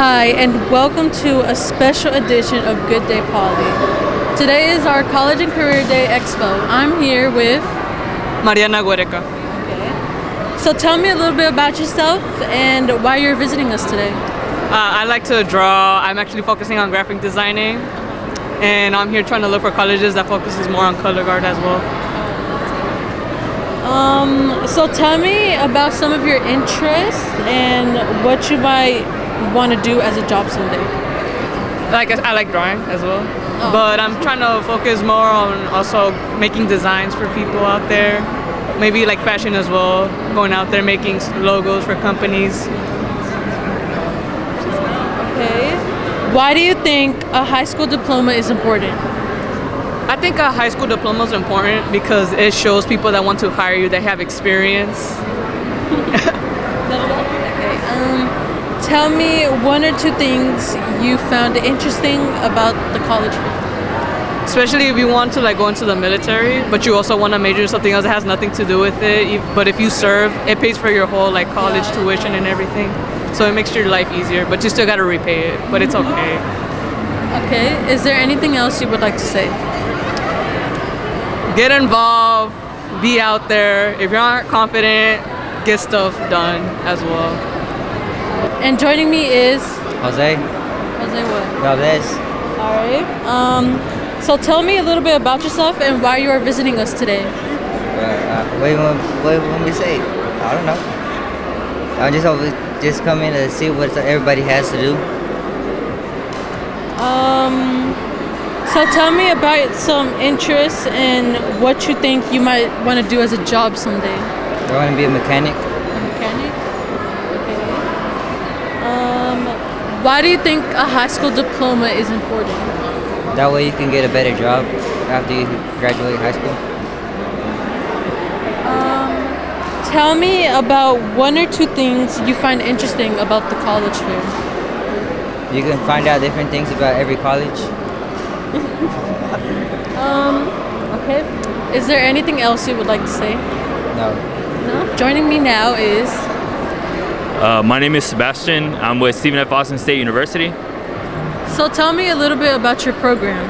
Hi, and welcome to a special edition of Good Day Poly. Today is our College and Career Day Expo. I'm here with Mariana Guereca. Okay. So tell me a little bit about yourself and why you're visiting us today. I like to draw. I'm actually focusing on graphic designing, and I'm here trying to look for colleges that focuses more on color guard as well. So tell me about some of your interests and what you might want to do as a job someday. I like drawing as well, Oh. but I'm trying to focus more on also making designs for people out there. Maybe like fashion as well, going out there making logos for companies. Okay. Why do you think a high school diploma is important? I think a high school diploma is important because it shows people that want to hire you that have experience. Okay. Tell me one or two things you found interesting about the college. Especially if you want to go into the military, but you also want to major in something else that has nothing to do with it. But if you serve, it pays for your whole college tuition and everything. So it makes your life easier, but you still got to repay it. But it's okay. Okay. Is there anything else you would like to say? Get involved, be out there. If you aren't confident, get stuff done as well. And joining me is Jose what? Velez. All right. So tell me a little bit about yourself and why you are visiting us today. What do you want me to say? I don't know. I'm just coming to see what everybody has to do. So tell me about some interests and what you think you might want to do as a job someday. I want to be a mechanic. A mechanic? Okay. Why do you think a high school diploma is important? That way you can get a better job after you graduate high school. Tell me about one or two things you find interesting about the college fair. You can find out different things about every college. Okay. Is there anything else you would like to say? No. No? Joining me now is... My name is Sebastian. I'm with Stephen F. Austin State University. So tell me a little bit about your program.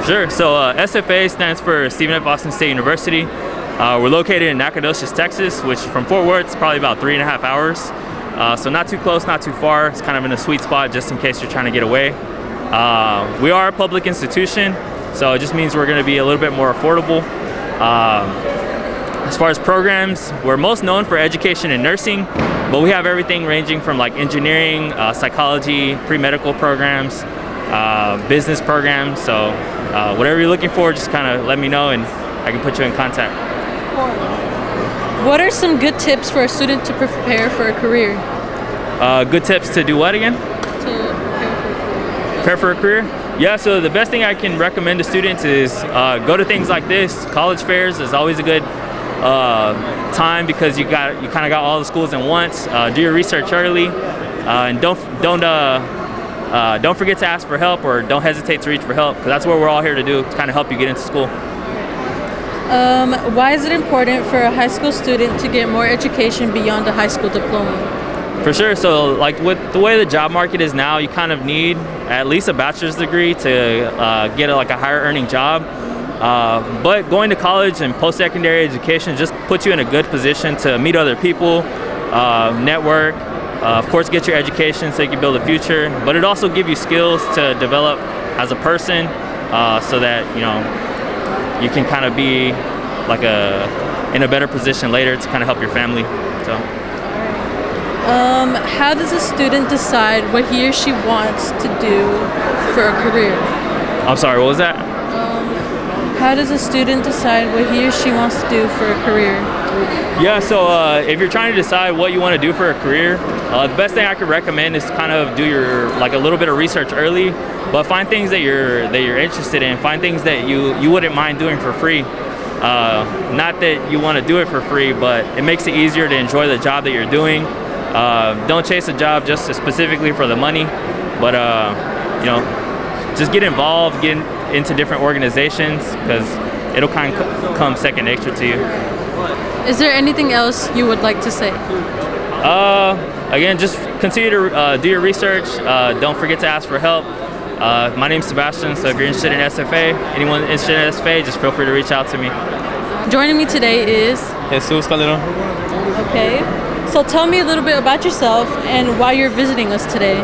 Sure. So SFA stands for Stephen F. Austin State University. We're located in Nacogdoches, Texas, which from Fort Worth is probably about 3.5 hours. So not too close, not too far. It's kind of in a sweet spot just in case you're trying to get away. We are a public institution, so it just means we're going to be a little bit more affordable. As far as programs, we're most known for education and nursing, but we have everything ranging from engineering, psychology, pre-medical programs, business programs. So whatever you're looking for, just kind of let me know and I can put you in contact. What are some good tips for a student to prepare for a career? Good tips to do what again? Prepare for a career? Yeah, so the best thing I can recommend to students is go to things like this. College fairs is always a good time because you kind of got all the schools in once. Do your research early, and don't forget to ask for help or don't hesitate to reach for help because that's what we're all here to do, to kind of help you get into school. Why is it important for a high school student to get more education beyond a high school diploma? For sure. So with the way the job market is now, you kind of need at least a bachelor's degree to get a higher earning job. But going to college and post-secondary education just puts you in a good position to meet other people, network, of course get your education so you can build a future, but it also gives you skills to develop as a person so that you can kind of be in a better position later to kind of help your family. So. How does a student decide what he or she wants to do for a career? I'm sorry, what was that? How does a student decide what he or she wants to do for a career? Yeah, so if you're trying to decide what you want to do for a career, the best thing I could recommend is kind of do your a little bit of research early, but find things that you're interested in. Find things that you wouldn't mind doing for free. Not that you want to do it for free, but it makes it easier to enjoy the job that you're doing. Don't chase a job just specifically for the money, but just get involved, get into different organizations because it'll kind of come second nature to you. Is there anything else you would like to say? again, just continue to do your research. Don't forget to ask for help. My name's Sebastian, so if you're interested in SFA, anyone interested in SFA, just feel free to reach out to me. Joining me today is Jesus Calderon. okay. So tell me a little bit about yourself and why you're visiting us today.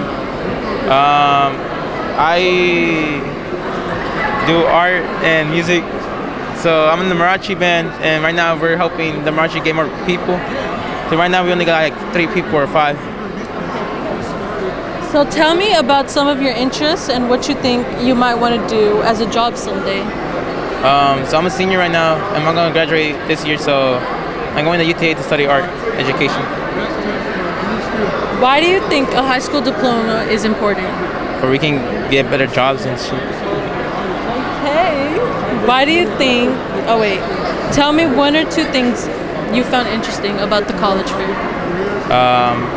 I do art and music. So I'm in the mariachi band, and right now we're helping the mariachi get more people. So right now we only got like 3 people or 5. So tell me about some of your interests and what you think you might want to do as a job someday. So I'm a senior right now, and I'm going to graduate this year. So I'm going to UTA to study art education. Why do you think a high school diploma is important? For we can get better jobs and shit. Okay. Why do you think, oh wait, tell me 1 or 2 things you found interesting about the college fair.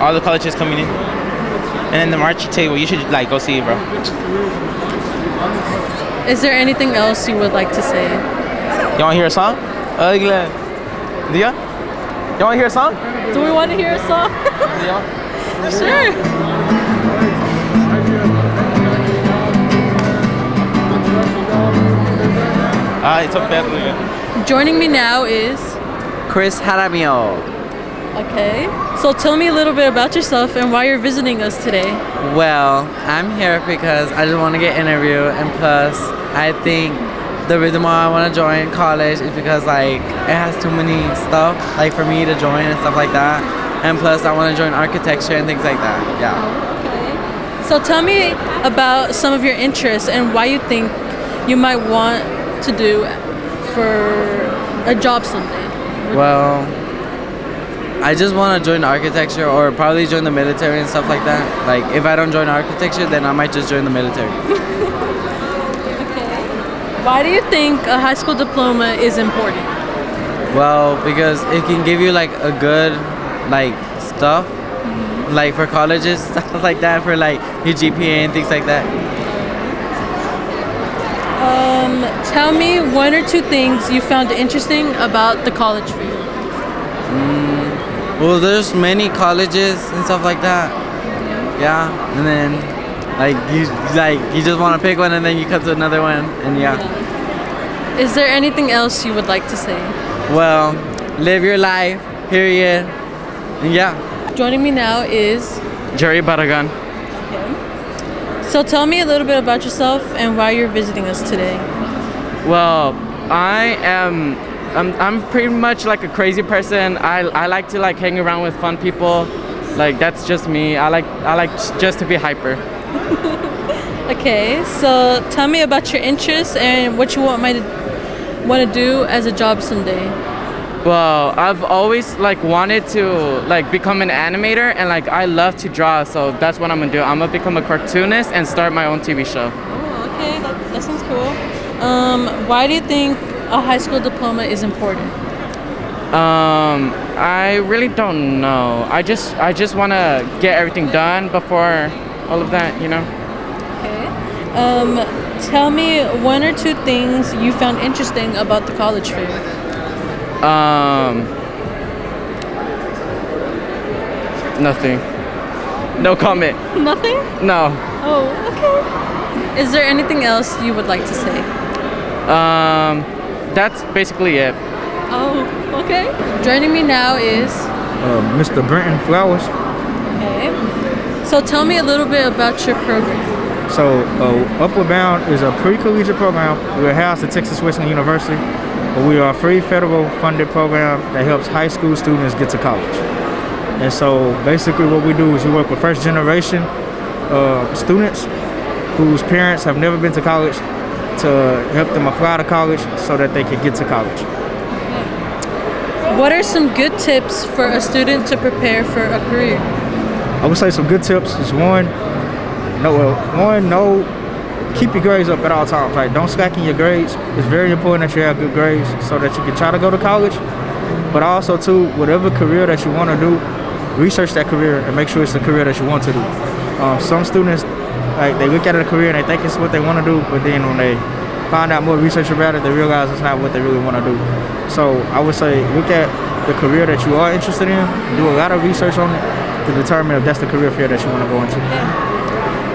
All the colleges coming in. And then the mariachi table, you should like go see it, bro. Is there anything else you would like to say? You want to hear a song? Dia? You want to hear a song? Do we want to hear a song? Sure. It's a bad one. Joining me now is Chris Jaramillo. okay. So tell me a little bit about yourself and why you're visiting us today. Well, I'm here because I just want to get interviewed, and plus, I think the reason why I want to join college is because like it has too many stuff like for me to join and stuff like that, and plus I want to join architecture and things like that. Yeah. Okay. So tell me about some of your interests and why you think you might want to do for a job someday. Well, I just want to join architecture or probably join the military and stuff like that. Like if I don't join architecture, then I might just join the military. Okay. Why do you think a high school diploma is important? Well, because it can give you like a good like stuff, like for colleges, stuff like that, for like your GPA and things like that. Tell me 1 or 2 things you found interesting about the college fair. Well, there's many colleges and stuff like that. Yeah, and then you just want to pick one and then you come to another one, and yeah. Is there anything else you would like to say? Well, live your life, period. And yeah. Joining me now is Jerry Barragan. so tell me a little bit about yourself and why you're visiting us today. Well, I'm pretty much like a crazy person. I like to like hang around with fun people. Like that's just me. I like just to be hyper. Okay, so tell me about your interests and what you want to do as a job someday. Well, I've always like wanted to like become an animator, and like I love to draw, so that's what I'm gonna do. I'm gonna become a cartoonist and start my own TV show. Oh, okay, that sounds cool. Why do you think a high school diploma is important? I really don't know. I just want to get everything done before all of that, you know. Okay. Tell me 1 or 2 things you found interesting about the college fair. Nothing. No comment. Nothing? No. Oh, okay. Is there anything else you would like to say? That's basically it. Oh, okay. Joining me now is Mr. Brenton Flowers. okay. So tell me a little bit about your program. So Upward Bound is a pre-collegiate program. We're housed at Texas Western University. We are a free federal funded program that helps high school students get to college. And so basically what we do is we work with first generation students whose parents have never been to college to help them apply to college so that they can get to college. What are some good tips for a student to prepare for a career? I would say some good tips is keep your grades up at all times. Like don't slack in your grades. It's very important that you have good grades so that you can try to go to college. But also too, whatever career that you want to do, research that career and make sure it's the career that you want to do. Some students, like they look at a career and they think it's what they want to do, but then when they find out more research about it, they realize it's not what they really want to do. So I would say look at the career that you are interested in, do a lot of research on it, to determine if that's the career field that you want to go into.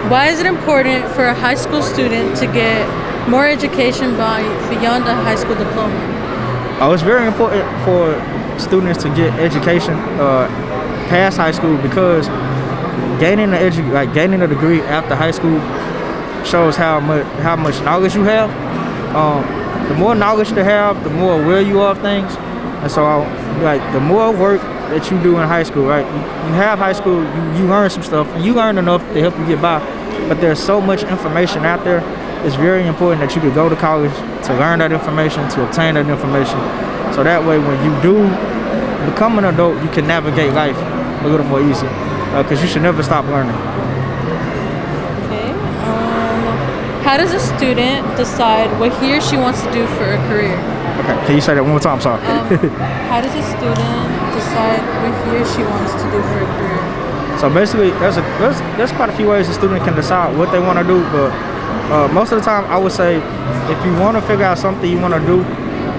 Why is it important for a high school student to get more education beyond a high school diploma? Oh, it's very important for students to get education past high school, because gaining a degree after high school shows how much knowledge you have. The more knowledge you have, the more aware you are of things. And so, the more work that you do in high school, right? You have high school, you learn some stuff, and you learn enough to help you get by. But there's so much information out there. It's very important that you could go to college to learn that information, to obtain that information. So that way, when you do become an adult, you can navigate life a little more easy. Because you should never stop learning. Okay. How does a student decide what he or she wants to do for a career? Okay, can you say that one more time? Sorry. How does a student decide what he or she wants to do for a career? So basically, there's quite a few ways a student can decide what they want to do, but most of the time, I would say, if you want to figure out something you want to do,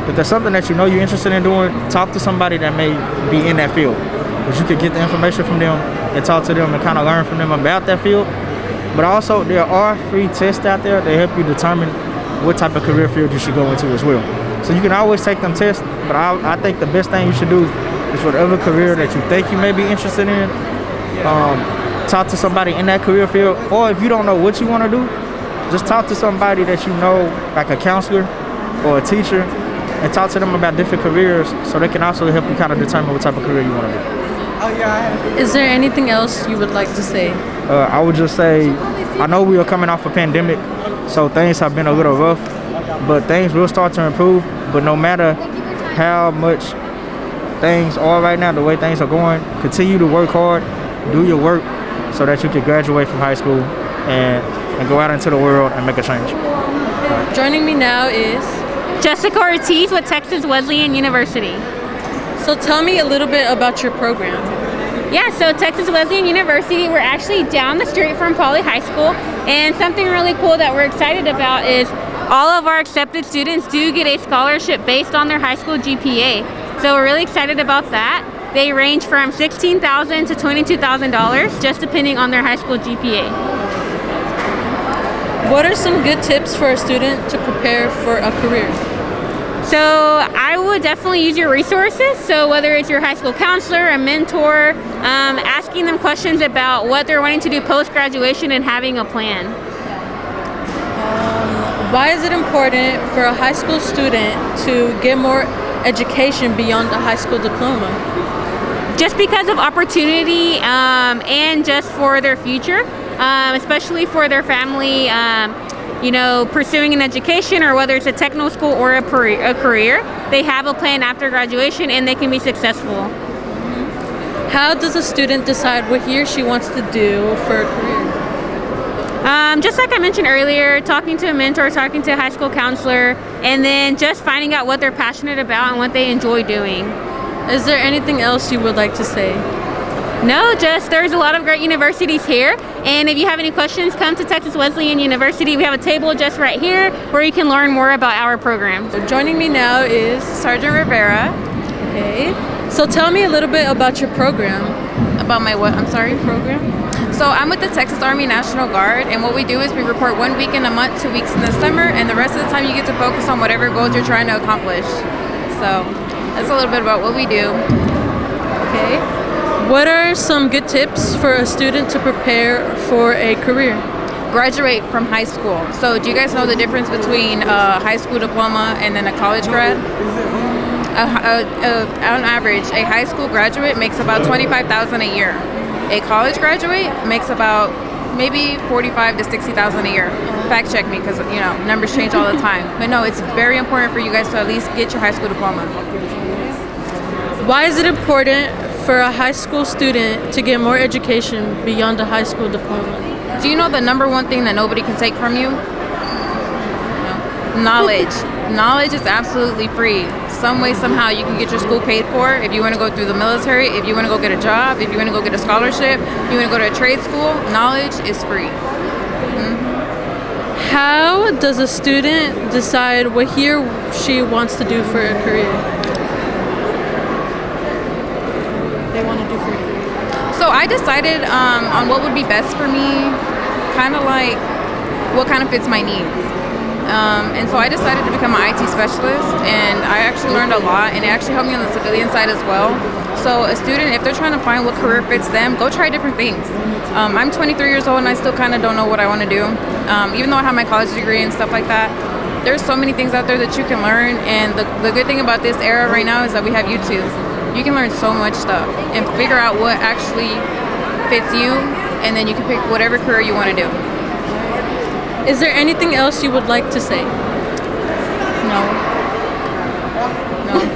if there's something that you know you're interested in doing, talk to somebody that may be in that field, because you could get the information from them and talk to them and kind of learn from them about that field. But also, there are free tests out there that help you determine what type of career field you should go into as well. So you can always take them tests, but I think the best thing you should do is whatever career that you think you may be interested in, talk to somebody in that career field. Or if you don't know what you want to do, just talk to somebody that you know, like a counselor or a teacher, and talk to them about different careers so they can also help you kind of determine what type of career you want to do. Is there anything else you would like to say? I would just say, I know we are coming off a pandemic, so things have been a little rough, but things will start to improve. But no matter how much things are right now, the way things are going, continue to work hard, do your work, so that you can graduate from high school and go out into the world and make a change. Joining me now is Jessica Ortiz with Texas Wesleyan University. So tell me a little bit about your program. Yeah, so Texas Wesleyan University, we're actually down the street from Poly High School, and something really cool that we're excited about is all of our accepted students do get a scholarship based on their high school GPA. So we're really excited about that. They range from $16,000 to $22,000, just depending on their high school GPA. What are some good tips for a student to prepare for a career? So I would definitely use your resources. So whether it's your high school counselor, a mentor, asking them questions about what they're wanting to do post-graduation and having a plan. Why is it important for a high school student to get more education beyond a high school diploma? Just because of opportunity and just for their future, especially for their family, pursuing an education, or whether it's a technical school or a career, they have a plan after graduation and they can be successful. How does a student decide what he or she wants to do for a career? Just like I mentioned earlier, talking to a mentor, talking to a high school counselor, and then just finding out what they're passionate about and what they enjoy doing. Is there anything else you would like to say? No, just there's a lot of great universities here, and if you have any questions, come to Texas Wesleyan University. We have a table just right here where you can learn more about our program. So joining me now is Sgt Rivera. Okay. So tell me a little bit about your program. About my what? I'm sorry? Program? So I'm with the Texas Army National Guard, and what we do is we report 1 week in a month, 2 weeks in the summer, and the rest of the time you get to focus on whatever goals you're trying to accomplish. So that's a little bit about what we do. Okay. What are some good tips for a student to prepare for a career? Graduate from high school. So do you guys know the difference between a high school diploma and then a college grad? On average, a high school graduate makes about $25,000 a year. A college graduate makes about maybe $45,000 to $60,000 a year. Fact check me, because numbers change all the time. But no, it's very important for you guys to at least get your high school diploma. Why is it important for a high school student to get more education beyond a high school diploma? Do you know the number one thing that nobody can take from you? No. Knowledge. Knowledge is absolutely free. Some way, somehow, you can get your school paid for. If you want to go through the military, if you want to go get a job, if you want to go get a scholarship, you want to go to a trade school, knowledge is free. How does a student decide what he or she wants to do for a career? They want to do for a career. So I decided on what would be best for me, kind of like what kind of fits my needs. And so I decided to become an IT specialist, and I actually learned a lot, and it actually helped me on the civilian side as well. So a student, if they're trying to find what career fits them, go try different things. I'm 23 years old and I still kind of don't know what I want to do. Even though I have my college degree and stuff like that, there's so many things out there that you can learn, and the good thing about this era right now is that we have YouTube. You can learn so much stuff and figure out what actually fits you, and then you can pick whatever career you want to do. Is there anything else you would like to say? No.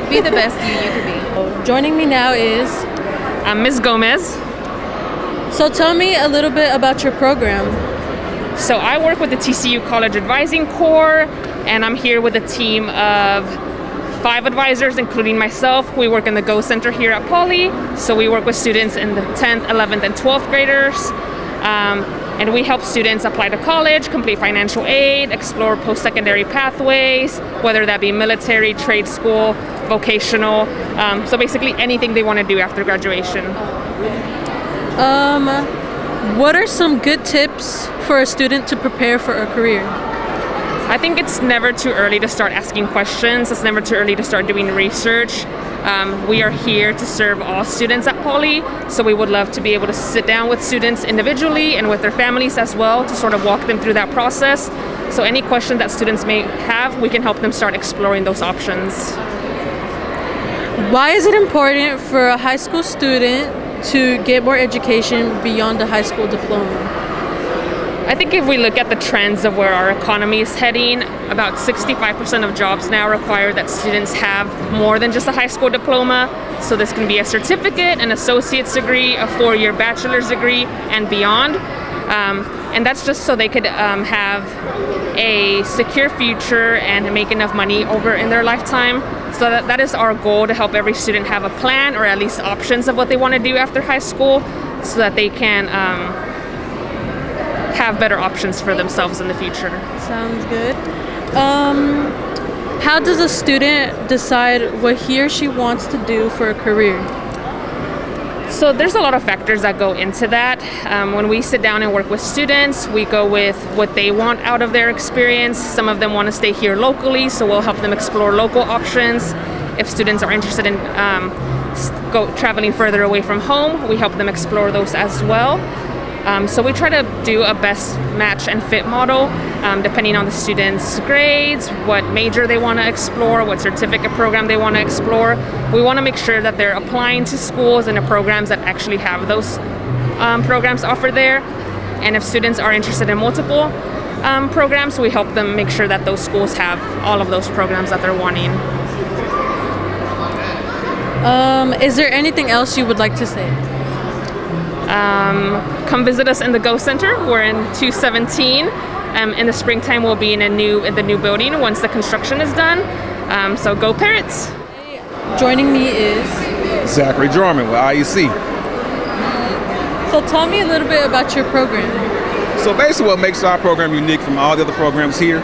Be the best you could be. Joining me now is Ms. Gomez. So tell me a little bit about your program. So I work with the TCU College Advising Corps, and I'm here with a team of 5 advisors, including myself. We work in the Go Center here at Poly. So we work with students in the 10th, 11th, and 12th graders. And we help students apply to college, complete financial aid, explore post-secondary pathways, whether that be military, trade school, vocational. So basically anything they want to do after graduation. What are some good tips for a student to prepare for a career? I think it's never too early to start asking questions. It's never too early to start doing research. We are here to serve all students at Poly, so we would love to be able to sit down with students individually and with their families as well to sort of walk them through that process. So any questions that students may have, we can help them start exploring those options. Why is it important for a high school student to get more education beyond the high school diploma? I think if we look at the trends of where our economy is heading, about 65% of jobs now require that students have more than just a high school diploma. So this can be a certificate, an associate's degree, a 4-year bachelor's degree, and beyond. And that's just so they could have a secure future and make enough money over in their lifetime. So that is our goal, to help every student have a plan, or at least options of what they want to do after high school, so that they can have better options for themselves in the future. Sounds good. How does a student decide what he or she wants to do for a career? So there's a lot of factors that go into that. When we sit down and work with students, we go with what they want out of their experience. Some of them want to stay here locally, so we'll help them explore local options. If students are interested in traveling further away from home, we help them explore those as well. So we try to do a best match and fit model, depending on the students' grades, what major they want to explore, what certificate program they want to explore. We want to make sure that they're applying to schools and the programs that actually have those programs offered there. And if students are interested in multiple programs, we help them make sure that those schools have all of those programs that they're wanting. Is there anything else you would like to say? Come visit us in the Go Center. We're in 217. In the springtime, we'll be in the new building once the construction is done. So go Parrots! Joining me is Zachary Jarman with IEC. So tell me a little bit about your program. So basically what makes our program unique from all the other programs here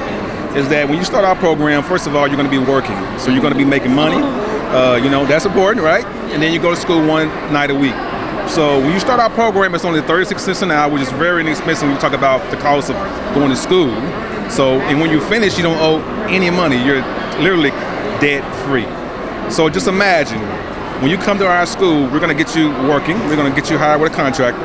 is that when you start our program, first of all, you're going to be working. So you're going to be making money. That's important, right? And then you go to school 1 night a week. So when you start our program, it's only 36 cents an hour, which is very inexpensive when you talk about the cost of going to school. So, and when you finish, you don't owe any money. You're literally debt free. So just imagine, when you come to our school, we're going to get you working. We're going to get you hired with a contractor.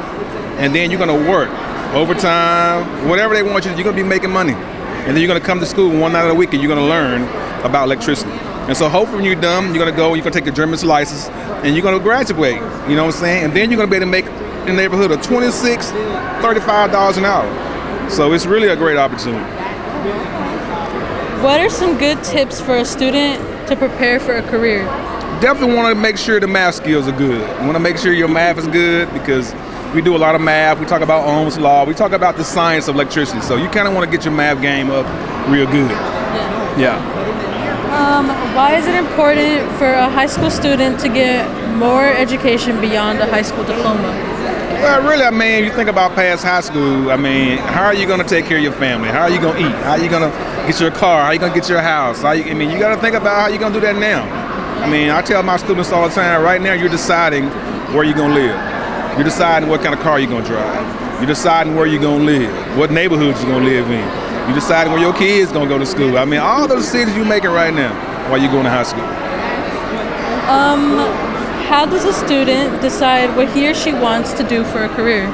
And then you're going to work overtime, whatever they want you to do, you're going to be making money. And then you're going to come to school 1 night a week and you're going to learn about electricity. And so hopefully when you're done, you're going to go, you're going to take your German's license, and you're going to graduate, you know what I'm saying? And then you're going to be able to make in the neighborhood of $26, $35 an hour. So it's really a great opportunity. What are some good tips for a student to prepare for a career? Definitely want to make sure the math skills are good. You want to make sure your math is good, because we do a lot of math. We talk about Ohm's law. We talk about the science of electricity. So you kind of want to get your math game up real good. Yeah. Why is it important for a high school student to get more education beyond a high school diploma? Well, really, you think about past high school, how are you going to take care of your family? How are you going to eat? How are you going to get your car? How are you going to get your house? You got to think about how you're going to do that now. I tell my students all the time, right now you're deciding where you're going to live. You're deciding what kind of car you're gonna drive. You're deciding where you're gonna live, what neighborhoods you're gonna live in. You're deciding where your kids gonna go to school. I mean, all those decisions you're making right now while you're going to high school. How does a student decide what he or she wants to do for a career?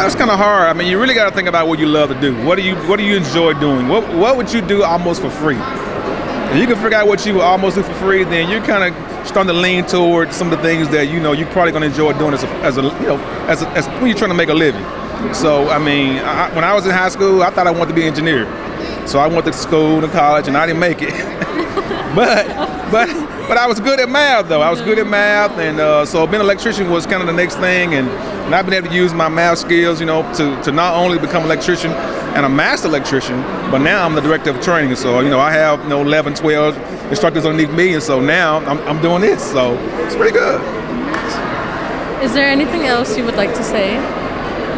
It's kind of hard. I mean, you really got to think about what you love to do. What do you enjoy doing? What would you do almost for free? If you can figure out what you would almost do for free, then you're kind of starting to lean toward some of the things that you're probably going to enjoy doing as when you're trying to make a living. So I mean, when I was in high school, I thought I wanted to be an engineer. So I went to school and college, and I didn't make it. but I was good at math, though. I was good at math, and so being an electrician was kind of the next thing. And I've been able to use my math skills, to not only become an electrician and a master electrician, but now I'm the director of training. So I have 11, 12 instructors underneath me, and so now I'm doing this. So it's pretty good. Is there anything else you would like to say?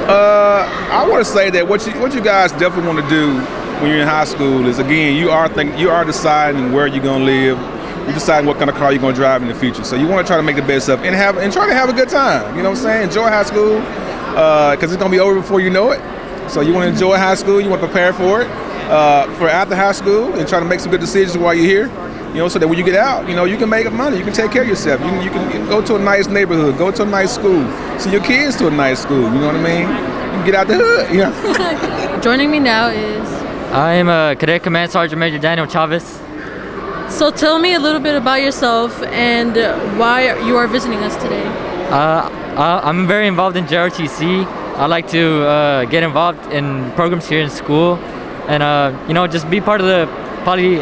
I want to say that what you guys definitely want to do when you're in high school is, again, you are deciding where you're gonna live. You're deciding what kind of car you're gonna drive in the future. So you want to try to make the best of it and try to have a good time. You know what I'm saying? Enjoy high school because it's gonna be over before you know it. So you want to enjoy high school. You want to prepare for it for after high school and try to make some good decisions while you're here. So that when you get out, you can make money. You can take care of yourself. You can go to a nice neighborhood, go to a nice school, send your kids to a nice school. You know what I mean? You can get out the hood. Joining me now is... I am a Cadet Command Sergeant Major Diego Chavis. So tell me a little bit about yourself and why you are visiting us today. I'm very involved in JRTC. I like to get involved in programs here in school and just be part of the poly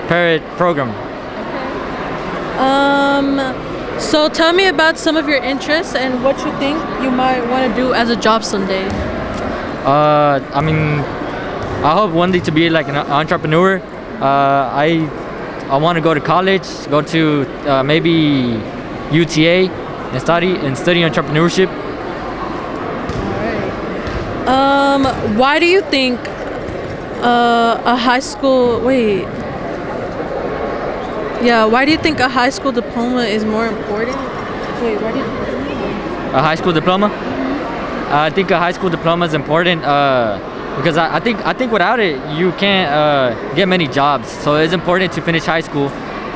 parrot program. Okay. So tell me about some of your interests and what you think you might want to do as a job someday. I mean, I hope one day to be like an entrepreneur. I want to go to college, go to maybe UTA and study entrepreneurship. All right. Why do you think a high school why do you think a high school diploma is more important? Why do you think a high school diploma? I think a high school diploma is important because I think without it you can't get many jobs. So it's important to finish high school.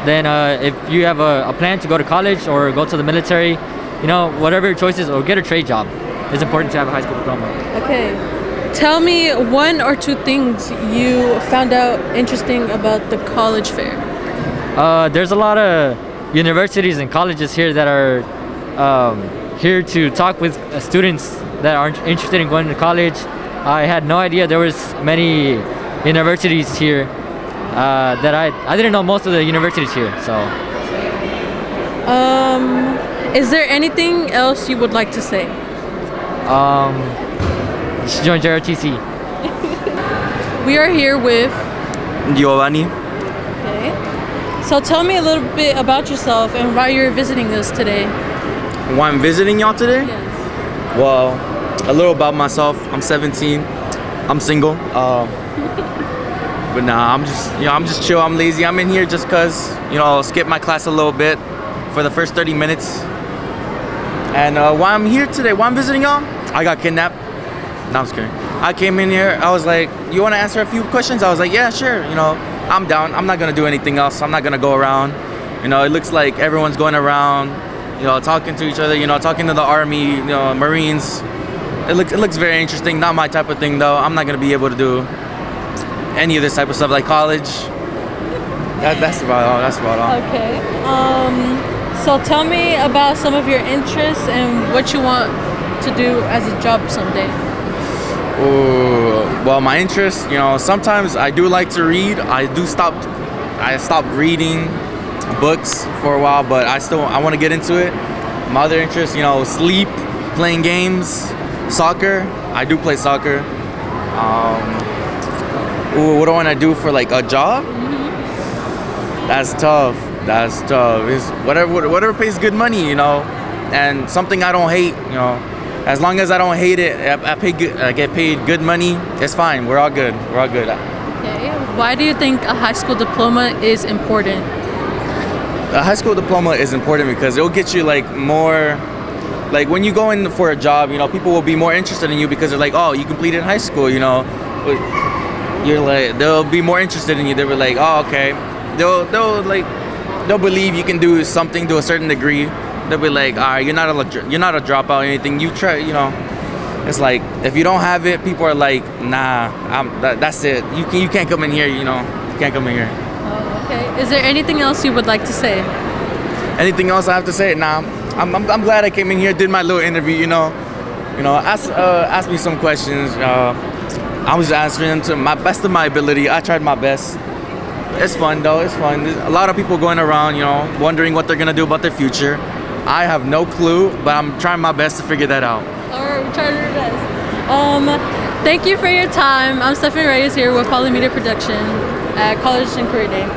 Then if you have a plan to go to college or go to the military, whatever your choice is, or get a trade job, it's important to have a high school diploma. Okay. Tell me one or two things you found out interesting about the college fair. There's a lot of universities and colleges here that are here to talk with students that are interested in going to college. I had no idea there was many universities here that I didn't know most of the universities here. So, is there anything else you would like to say? Join JRTC. We are here with Giovanni. Okay. So tell me a little bit about yourself and why you're visiting us today. Why I'm visiting y'all today? Yes. Well, a little about myself. I'm 17. I'm single. But nah, I'm just chill. I'm lazy. I'm in here just cause skip my class a little bit for the first 30 minutes. And why I'm here today? Why I'm visiting y'all? I got kidnapped. No, I'm just kidding. I came in here. I was like, "You want to answer a few questions?" I was like, "Yeah, sure." I'm down. I'm not gonna do anything else. I'm not gonna go around. It looks like everyone's going around, talking to each other. Talking to the army, Marines. It looks very interesting. Not my type of thing though. I'm not gonna be able to do any of this type of stuff like college. That's about all. That's about all. Okay. So tell me about some of your interests and what you want to do as a job someday. Well, my interests, sometimes I do like to read. I stopped reading books for a while, but I want to get into it. My other interests, sleep, playing games, soccer. I do play soccer. What do I want to do for like a job? Mm-hmm. That's tough. It's whatever pays good money, and something I don't hate, As long as I don't hate it, I get paid good money. It's fine. We're all good. Okay. Why do you think a high school diploma is important? A high school diploma is important because it'll get you like more like when you go in for a job, you know, people will be more interested in you because they're like, oh, you completed high school, you know. You're like, they'll be more interested in you. They'll be like, oh, okay. They'll believe you can do something to a certain degree. They'll be like, all right, you're not a dropout or anything. You try, you know. It's like if you don't have it, people are like, nah, that's it. You can't come in here, you know. You can't come in here. Oh, okay. Is there anything else you would like to say? Anything else I have to say? Nah, I'm glad I came in here, did my little interview, you know. Ask me some questions. I was answering them to my best of my ability. I tried my best. It's fun though. It's fun. There's a lot of people going around, you know, wondering what they're gonna do about their future. I have no clue, but I'm trying my best to figure that out. All right, we're trying our best. Thank you for your time. I'm Stephanie Reyes here with Polymedia Production at College and Career Day.